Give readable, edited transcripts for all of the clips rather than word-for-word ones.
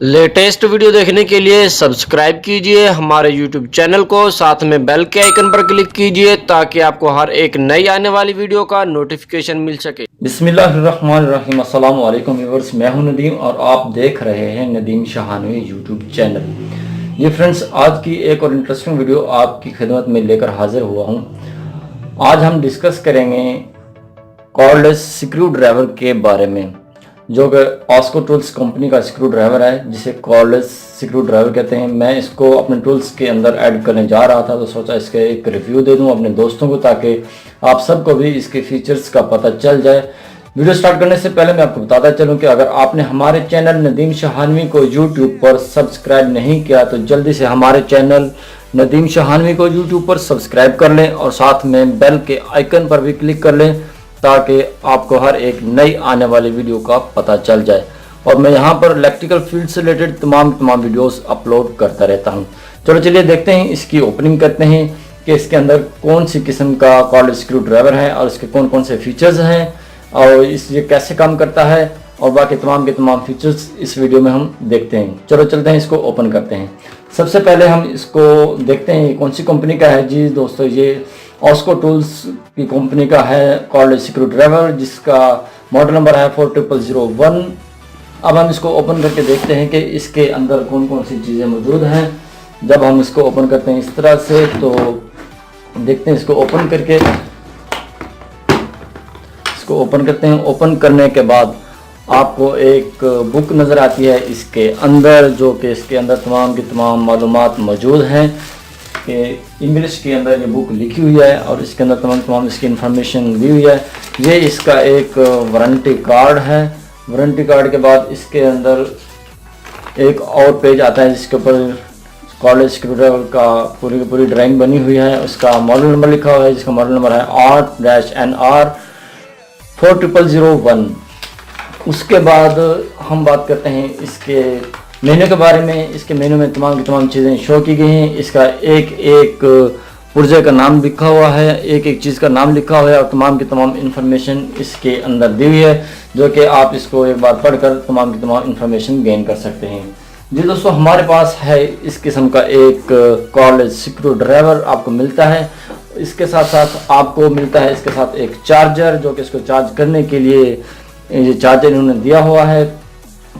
Latest video देखने के लिए सब्सक्राइब कीजिए हमारे यूट्यूब चैनल को, साथ में बेल के आइकन पर क्लिक कीजिए ताकि आपको हर एक नई आने वाली वीडियो का नोटिफिकेशन मिल सके। बिस्मिल्लाहिर्रहमानिर्रहीम। अस्सलाम वालेकुम व्यूअर्स, मैं हूं नदीम और आप देख रहे हैं नदीम शाहानवी यूट्यूब चैनल। ये फ्रेंड्स, आज की एक और इंटरेस्टिंग वीडियो आपकी खिदमत में लेकर हाजिर हुआ हूं। आज हम डिस्कस करेंगे कॉर्डलेस स्क्रू ड्राइवर के बारे में, जो कि ऑस्को टूल्स कंपनी का स्क्रू ड्राइवर है, जिसे कॉर्डलेस स्क्रू ड्राइवर कहते हैं। मैं इसको अपने टूल्स के अंदर ऐड करने जा रहा था, तो सोचा इसके एक रिव्यू दे दूं अपने दोस्तों को, ताकि आप सबको भी इसके फीचर्स का पता चल जाए। वीडियो स्टार्ट करने से पहले मैं आपको बताता चलूं कि अगर आपने हमारे चैनल नदीम शाहानवी को यूट्यूब पर सब्सक्राइब नहीं किया तो जल्दी से हमारे चैनल नदीम शाहानवी को यूट्यूब पर सब्सक्राइब कर लें और साथ में बेल के आइकन पर भी क्लिक कर लें ताकि आपको हर एक नई आने वाली वीडियो का पता चल जाए। और मैं यहाँ पर इलेक्ट्रिकल फील्ड से रिलेटेड तमाम वीडियोस अपलोड करता रहता हूँ। चलो चलिए देखते हैं, इसकी ओपनिंग करते हैं कि इसके अंदर कौन सी किस्म का कॉर्डलेस स्क्रू ड्राइवर है और इसके कौन कौन से फीचर्स हैं और ये कैसे काम करता है और बाकी तमाम के तमाम फीचर्स इस वीडियो में हम देखते हैं। चलो चलते हैं, इसको ओपन करते हैं। सबसे पहले हम इसको देखते हैं कौन सी कंपनी का है। जी दोस्तों, ये ऑस्को टूल्स की कंपनी का है कॉर्डलेस स्क्रू ड्राइवर, जिसका मॉडल नंबर है 4001। अब हम इसको ओपन करके देखते हैं कि इसके अंदर कौन कौन सी चीज़ें मौजूद हैं। जब हम इसको ओपन करते हैं इस तरह से, तो देखते हैं इसको ओपन करके, इसको ओपन करते हैं। ओपन करने के बाद आपको एक बुक नज़र आती है इसके अंदर, जो कि इसके अंदर तमाम की तमाम मालूमात मौजूद हैं कि इंग्लिश के अंदर ये बुक लिखी हुई है और इसके अंदर तमाम इसकी इंफॉर्मेशन दी हुई है। ये इसका एक वारंटी कार्ड है। वारंटी कार्ड के बाद इसके अंदर एक और पेज आता है जिसके ऊपर कॉर्डलेस स्क्रू ड्राइवर का पूरी की पूरी ड्राइंग बनी हुई है। उसका मॉडल नंबर लिखा हुआ है, जिसका मॉडल नंबर है R-NR 4001। उसके बाद हम बात करते हैं इसके मेन्यू के बारे में। इसके मेन्यू में तमाम की तमाम चीज़ें शो की गई हैं। इसका एक एक पुर्जे का नाम लिखा हुआ है, एक एक चीज़ का नाम लिखा हुआ है और तमाम की तमाम इंफॉर्मेशन इसके अंदर दी हुई है, जो कि आप इसको एक बार पढ़कर तमाम की तमाम इंफॉर्मेशन गेन कर सकते हैं। जी दोस्तों, हमारे पास है इस किस्म का एक कॉर्डलेस स्क्रू ड्राइवर आपको मिलता है। इसके साथ साथ आपको मिलता है इसके साथ एक चार्जर, जो कि इसको चार्ज करने के लिए ये चार्जर इन्होंने दिया हुआ है।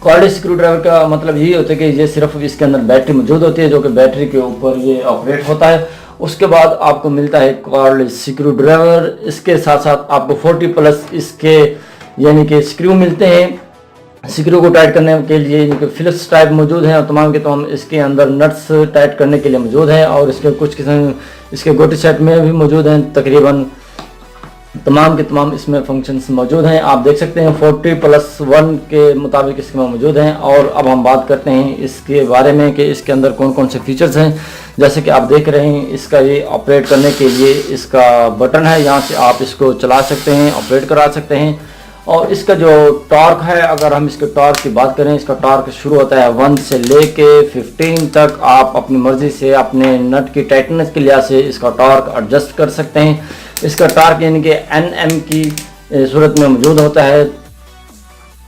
कॉर्डलेस स्क्रू ड्राइवर का मतलब यही होता है कि ये सिर्फ इसके अंदर बैटरी मौजूद होती है, जो कि बैटरी के ऊपर ये ऑपरेट होता है। उसके बाद आपको मिलता है कॉर्डलेस स्क्रू ड्राइवर। इसके साथ साथ आपको 40+ इसके यानी कि स्क्रू मिलते हैं। स्क्रू को टाइट करने के लिए फिलिप्स टाइप मौजूद हैं और तमाम के तमाम इसके अंदर नट्स टाइट करने के लिए मौजूद हैं और इसके कुछ किस्म इसके गोटी सेट में भी मौजूद हैं। तकरीबन तमाम के तमाम इसमें फंक्शंस मौजूद हैं। आप देख सकते हैं 40+1 के मुताबिक इसमें मौजूद हैं। और अब हम बात करते हैं इसके बारे में कि इसके अंदर कौन कौन से फीचर्स हैं। जैसे कि आप देख रहे हैं, इसका ये ऑपरेट करने के लिए इसका बटन है, यहाँ से आप इसको चला सकते हैं, ऑपरेट करा सकते हैं। और इसका जो टॉर्क है, अगर हम इसके टॉर्क की बात करें, इसका टॉर्क शुरू होता है 1 से लेके 15 तक। आप अपनी मर्ज़ी से अपने नट की टाइटनेस के लिहाज से इसका टॉर्क एडजस्ट कर सकते हैं। इसका टॉर्क यानी कि NM की सूरत में मौजूद होता है,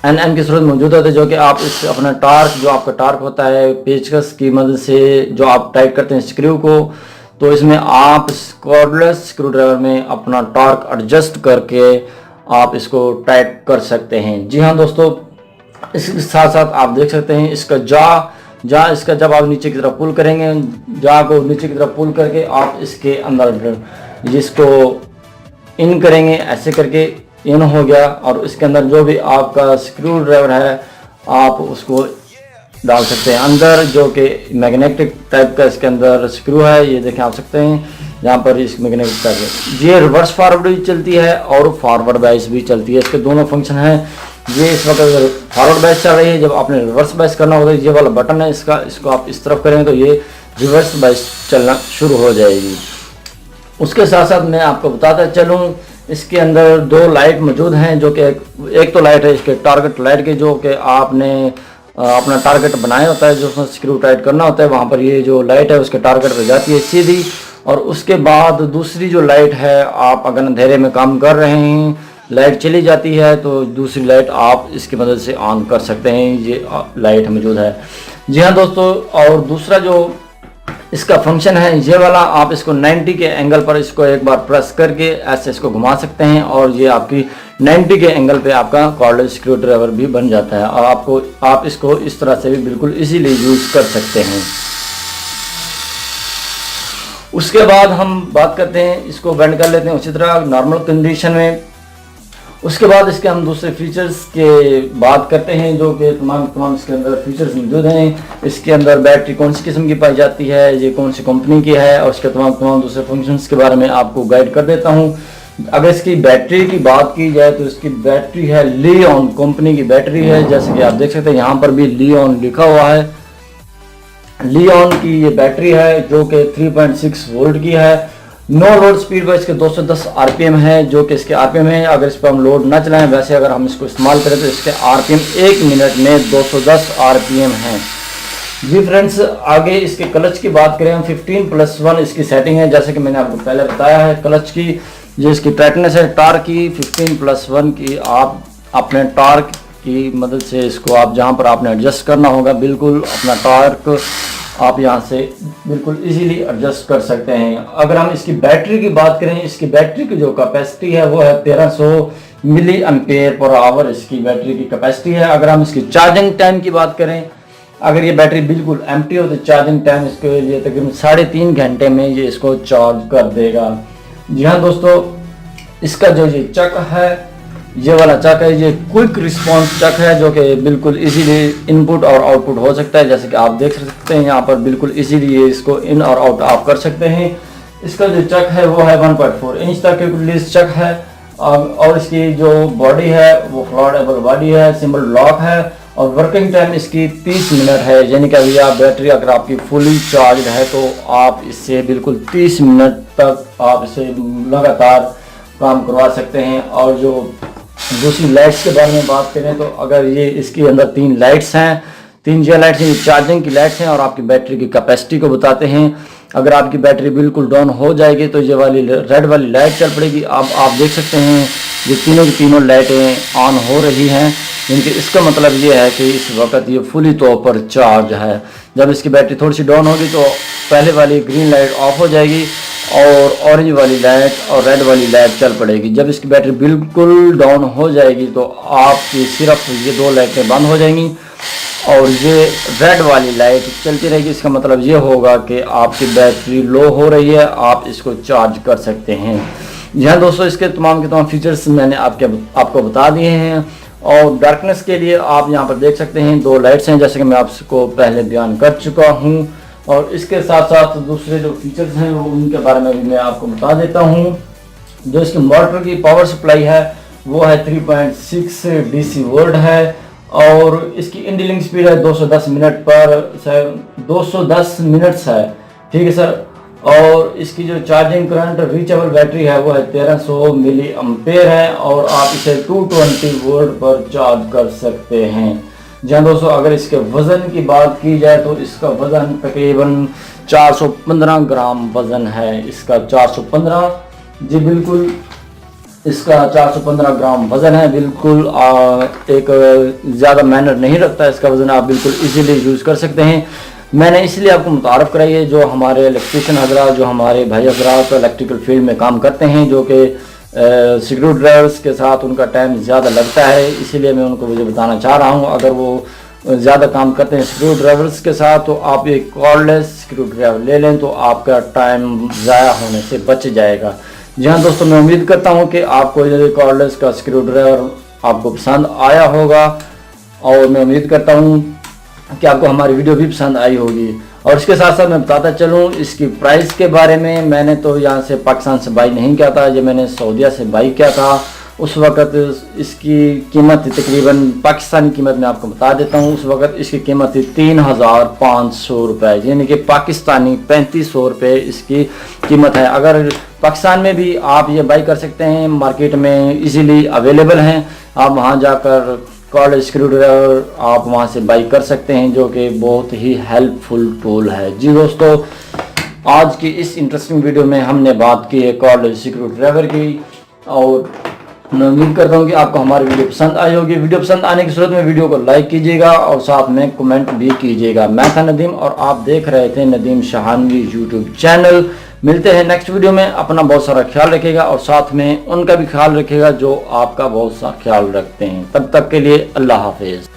NM की सूरत मौजूद होता है, जो कि आप इस अपना टॉर्क, जो आपका टॉर्क होता है पेचकस की मदद से जो आप टाइट करते हैं स्क्रू को, तो इसमें आप कॉर्डलेस स्क्रू ड्राइवर में अपना टॉर्क एडजस्ट करके आप इसको टाइट कर सकते हैं। जी हाँ दोस्तों, इसके साथ साथ आप देख सकते हैं इसका जा इसका जब आप नीचे की तरफ पुल करेंगे, जा को नीचे की तरफ पुल करके आप इसके अंदर जिसको इन करेंगे, ऐसे करके इन हो गया। और इसके अंदर जो भी आपका स्क्रू ड्राइवर है आप उसको डाल सकते हैं अंदर, जो कि मैग्नेटिक टाइप का इसके अंदर स्क्रू है। ये देखें आप सकते हैं यहाँ पर इस मैग्नेटिक टाइप ये रिवर्स फॉरवर्ड भी चलती है और फॉरवर्ड बैच भी चलती है। इसके दोनों फंक्शन हैं। ये इस वक्त फॉरवर्ड बैच चल रही है। जब आपने रिवर्स बैच करना होगा, ये वाला बटन है इसका, इसको आप इस तरफ करेंगे तो ये रिवर्स बैच चलना शुरू हो जाएगी। उसके साथ साथ मैं आपको बताता चलूँ, इसके अंदर 2 लाइट मौजूद हैं, जो कि एक तो लाइट है इसके टारगेट लाइट की, जो कि आपने अपना टारगेट बनाया होता है, जो उसमें स्क्रू टाइट करना होता है, वहाँ पर ये जो लाइट है उसके टारगेट पर जाती है सीधी। और उसके बाद दूसरी जो लाइट है, आप अगर अंधेरे में काम कर रहे हैं लाइट चली जाती है तो दूसरी लाइट आप इसकी मदद से ऑन कर सकते हैं। ये लाइट मौजूद है। जी हाँ दोस्तों, और दूसरा जो इसका फंक्शन है ये वाला, आप इसको 90 के एंगल पर इसको एक बार प्रेस करके ऐसे इसको घुमा सकते हैं और ये आपकी 90 के एंगल पे आपका कॉर्डलेस स्क्रू ड्राइवर भी बन जाता है और आप इसको इस तरह से भी बिल्कुल इजीली यूज़ कर सकते हैं। उसके बाद हम बात करते हैं, इसको बेंड कर लेते हैं उसी तरह नॉर्मल कंडीशन में। उसके बाद इसके हम दूसरे फीचर्स के बात करते हैं जो कि तमाम इसके अंदर फीचर्स मौजूद हैं। इसके अंदर बैटरी कौन सी किस्म की पाई जाती है, ये कौन सी कंपनी की है और इसके तमाम दूसरे फंक्शंस के बारे में आपको गाइड कर देता हूं। अगर इसकी बैटरी की बात की जाए तो इसकी बैटरी है लियोन कंपनी की बैटरी है। जैसे कि आप देख सकते हैं यहाँ पर भी लियोन लिखा हुआ है। लियोन की ये बैटरी है जो कि 3.6 वोल्ट की है। नो लोड स्पीड पर इसके 210 आरपीएम है जो कि इसके आरपीएम है। अगर इस पर हम लोड ना चलाएं, वैसे अगर हम इसको इस्तेमाल करें तो इसके आरपीएम 1 मिनट में 210 आरपीएम हैं। जी फ्रेंड्स, आगे इसके क्लच की बात करें हम 15+1 इसकी सेटिंग है। जैसे कि मैंने आपको पहले बताया है क्लच की जो इसकी टाइटनेस है टार्क की 15+1 की, आप अपने टार्क की मदद से इसको आप जहां पर आपने एडजस्ट करना होगा बिल्कुल अपना टार्क आप यहां से बिल्कुल इजीली एडजस्ट कर सकते हैं। अगर हम इसकी बैटरी की बात करें, इसकी बैटरी की जो कैपेसिटी है वो है 1300 मिली एम्पेयर पर आवर इसकी बैटरी की कैपेसिटी है। अगर हम इसकी चार्जिंग टाइम की बात करें, अगर ये बैटरी बिल्कुल एम्प्टी हो तो चार्जिंग टाइम इसके लिए तकरीबन 3.5 घंटे में ये इसको चार्ज कर देगा। जी हाँ दोस्तों, इसका जो ये चक है, ये वाला चक है, ये क्विक रिस्पॉन्स चक है जो कि बिल्कुल इजीली इनपुट और आउटपुट हो सकता है। जैसे कि आप देख सकते हैं यहाँ पर बिल्कुल इजीली ये इसको इन और आउट आप कर सकते हैं। इसका जो चक है वो है 1.4 इंच तक रिलीज चक है और इसकी जो बॉडी है वो फ्लोटेबल बॉडी है, सिंबल लॉक है और वर्किंग टाइम इसकी 30 मिनट है। यानी कि अभी आप बैटरी अगर आपकी फुली चार्ज है तो आप इससे बिल्कुल 30 मिनट तक आप इसे लगातार काम करवा सकते हैं। और जो दूसरी लाइट्स के बारे में बात करें तो अगर ये इसके अंदर 3 लाइट्स हैं, 3 जो लाइट्स हैं, चार्जिंग की लाइट्स हैं और आपकी बैटरी की कैपेसिटी को बताते हैं। अगर आपकी बैटरी बिल्कुल डाउन हो जाएगी तो ये वाली रेड वाली लाइट चल पड़ेगी। अब आप देख सकते हैं ये तीनों की तीनों लाइटें ऑन हो रही हैं, जिनके इसका मतलब ये है कि इस वक्त ये फुली तौर पर चार्ज है। जब इसकी बैटरी थोड़ी सी डाउन होगी तो पहले वाली ग्रीन लाइट ऑफ हो जाएगी और ऑरेंज वाली लाइट और रेड वाली लाइट चल पड़ेगी। जब इसकी बैटरी बिल्कुल डाउन हो जाएगी तो आपकी सिर्फ ये 2 लाइटें बंद हो जाएंगी और ये रेड वाली लाइट चलती रहेगी। इसका मतलब ये होगा कि आपकी बैटरी लो हो रही है, आप इसको चार्ज कर सकते हैं। यहाँ दोस्तों इसके तमाम के तमाम फीचर्स मैंने आपको बता दिए हैं। और डार्कनेस के लिए आप यहाँ पर देख सकते हैं 2 लाइट्स हैं, जैसे कि मैं आपको पहले बयान कर चुका हूँ। और इसके साथ साथ दूसरे जो फीचर्स हैं वो उनके बारे में भी मैं आपको बता देता हूँ। जो इसकी मोटर की पावर सप्लाई है वो है 3.6 DC वोल्ट है और इसकी इंडिलिंग स्पीड है 210 मिनट पर 210 मिनट्स है, ठीक है सर। और इसकी जो चार्जिंग करंट रीचेबल बैटरी है वो है 1300 मिली एम्पेयर है और आप इसे 220 वोल्ट पर चार्ज कर सकते हैं। जहाँ दोस्तों अगर इसके वज़न की बात की जाए तो इसका वज़न तकरीबन 415 ग्राम वज़न है। इसका 415 जी बिल्कुल इसका 415 ग्राम वज़न है। बिल्कुल एक ज़्यादा मेहनत नहीं रखता इसका वज़न, आप बिल्कुल इजीली यूज़ कर सकते हैं। मैंने इसलिए आपको मुतारफ़ कराई है, जो हमारे इलेक्ट्रिशियन हजरात, जो हमारे भाई हजरात इलेक्ट्रिकल फील्ड में काम करते हैं, जो कि स्क्रू ड्राइवर्स के साथ उनका टाइम ज़्यादा लगता है, इसीलिए मैं उनको मुझे बताना चाह रहा हूँ। अगर वो ज़्यादा काम करते हैं स्क्रू ड्राइवर्स के साथ तो आप एक कॉर्डलेस स्क्रू ड्राइवर ले लें तो आपका टाइम ज़ाया होने से बच जाएगा। जी हाँ दोस्तों, मैं उम्मीद करता हूँ कि आपको ये कॉर्डलेस का स्क्रू ड्राइवर आपको पसंद आया होगा और मैं उम्मीद करता हूँ कि आपको हमारी वीडियो भी पसंद आई होगी। और इसके साथ साथ मैं बताता चलूँ इसकी प्राइस के बारे में। मैंने तो यहाँ से पाकिस्तान से बाई नहीं किया था, जब मैंने सऊदीया से बाई किया था उस वक़्त इसकी कीमत थी तकरीबन, पाकिस्तानी कीमत मैं आपको बता देता हूँ, उस वक़्त इसकी कीमत थी 3500 रुपये, यानी कि पाकिस्तानी 3500 रुपये इसकी कीमत है। अगर पाकिस्तान में भी आप ये बाई कर सकते हैं, मार्केट में इजीली अवेलेबल हैं, आप वहाँ जाकर कॉर्ड स्क्रू ड्राइवर आप वहाँ से बाई कर सकते हैं, जो कि बहुत ही हेल्पफुल टूल है। जी दोस्तों, आज की इस इंटरेस्टिंग वीडियो में हमने बात की है कॉर्ड स्क्रू ड्राइवर की, और मैं उम्मीद करता हूँ कि आपको हमारी वीडियो पसंद आई होगी। वीडियो पसंद आने की सूरत में वीडियो को लाइक कीजिएगा और साथ में कमेंट भी कीजिएगा। मैं था नदीम और आप देख रहे थे नदीम शाहानवी यूट्यूब चैनल। मिलते हैं नेक्स्ट वीडियो में। अपना बहुत सारा ख्याल रखिएगा और साथ में उनका भी ख्याल रखिएगा जो आपका बहुत सा ख्याल रखते हैं। तब तक के लिए अल्लाह हाफिज।